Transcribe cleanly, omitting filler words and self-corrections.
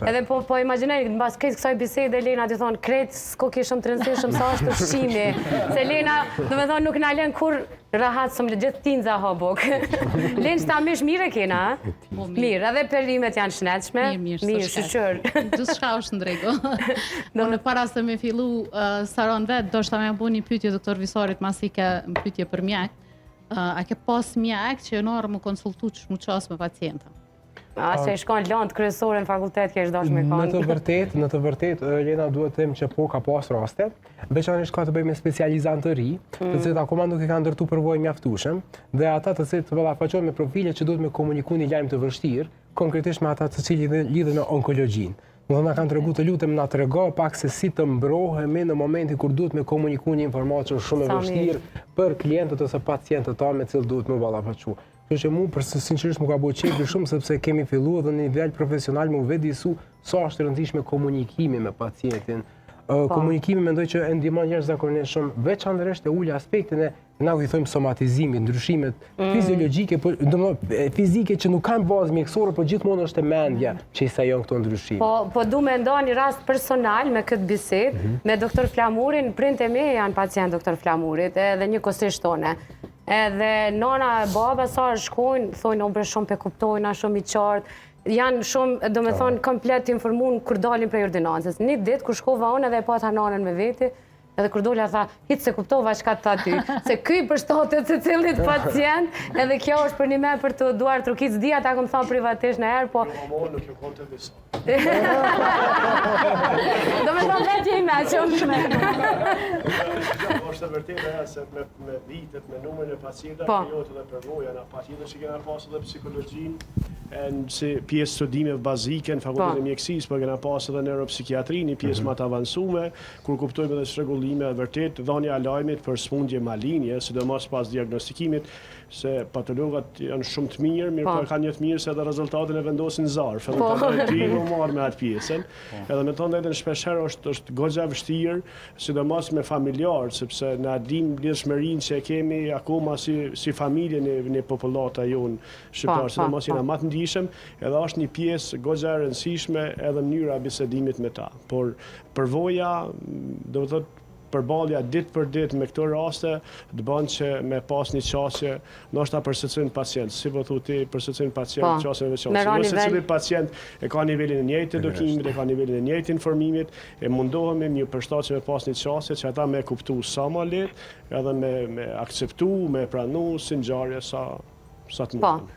Edhe po imagjinoj, në bas këtë kësaj bisede, Lena të thonë, kretë s'ko kishëm të rëndësishëm sa është ushqimi. Se Lena, do me thonë, nuk na len kur rahat sëmë gjithë tinza hobok. Lenë që ta mish mire kena, mirë, edhe perimet janë shnetshme. Mirë, shqyqër. Gjithë shka është në drego. Po në para se me fillu Saron vetë, do shta me bu një pytje doktor Visarit, mas i ke pytje për mjek. A ke pas mjek që jënarë më konsultu që shmu qasë me pacienta? A se shkon landë kryesore në fakultet kje është dash me konë. Në të vërtet, Lena duhet të them që po ka pas raste, veçanërisht ka të bëjë me specializantë të ri, të cilët akoma nuk e kanë ndërtu përvojë mjaftueshëm, dhe ata të cilët ballafaqohen me profile që duhet me komuniku një lajm të vështirë, konkretisht me ata të cilët lidhen me onkologjinë. Do na kanë tregu të lutem na trego pak se si të mbrohemi në momentin kur duhet me komuniku një informacion shumë e vështirë për klientët ose pacientët tanë me cilët duhet me ballafaqu. Kështu që mu për sinqerisht më ka bëu qejf shumë sepse kemi filluar edhe në nivel profesional më vedisu sa është e rëndësishme komunikimi me pacientin. Komunikimi mendoj që e ndihmon jashtëzakonisht shumë, veçanërisht e ul aspektin e na i thojmë somatizimit, ndryshimet fiziologjike, domethënë fizike që nuk kanë bazë mjekësore, por gjithmonë është e mendja që i sajon këto ndryshime. Po du me nda një rast personal me këtë bisedë me doktor Flamurin, prindët e mi janë pacient doktor Flamurit, edhe një kosisht tone. Edhe nona e baba sa shkojnë, thojnë obre shumë pe kuptojnë, shumë i qartë, janë shumë, do me thonë, komplet informun kur dalin prej ordinancës. Një ditë, kur shkova unë edhe e pata nanën me veti, edhe kur dolla tha, hitë se kuptova çka të tha ty, se ky përshtatet se cilit pacient, edhe kjo është për një me për të duar trukic, dhja ta kom tha privatisht në herë, po... Nuk ju konte disa. Do me thonë vetë i me, shumë. është e vërtetë se me vitet, me numrin e pacientëve, jo të dhe përvoja, na pacientët që kena pas edhe psikologjinë, si pjesë studimeve bazike në fakultetin e mjekësisë, por kena pas edhe neuropsikiatri, një pjesë më të avancuar, kur kuptojmë edhe rregullime vërtet, dhënia e lajmit për smundje malinje, sidomos pas diagnostikimit, se patologët janë shumë të mirë, po kanë një të mirë se edhe rezultatin e vendosin zarf, edhe kanë të marrë me atë pjesën. Edhe me tonë edhe shpeshherë është goxha vështirë, sidomos me familjarë, sepse na dim lidhshmërinë që kemi akoma si familje në popullata jonë shqiptare, sidomos jena më të ndihshëm, edhe është një pjesë goxha e rëndësishme edhe mënyra e bisedimit me ta. Por përvoja, do të thotë, përballja ditë për ditë me këto raste të bën që me pas një qasje, ndoshta për secilin pacient, si po thotë për secilin pacient qasje me qasje. Jo secili pacient e ka nivelin e njëjtë të edukimit, e ka nivelin e njëjtë informimit, e mundohemi një përshtatje me pas një qasje që ata me kuptu sa më lehtë, edhe me akceptu, me pranu si ngjarje sa të mundemi.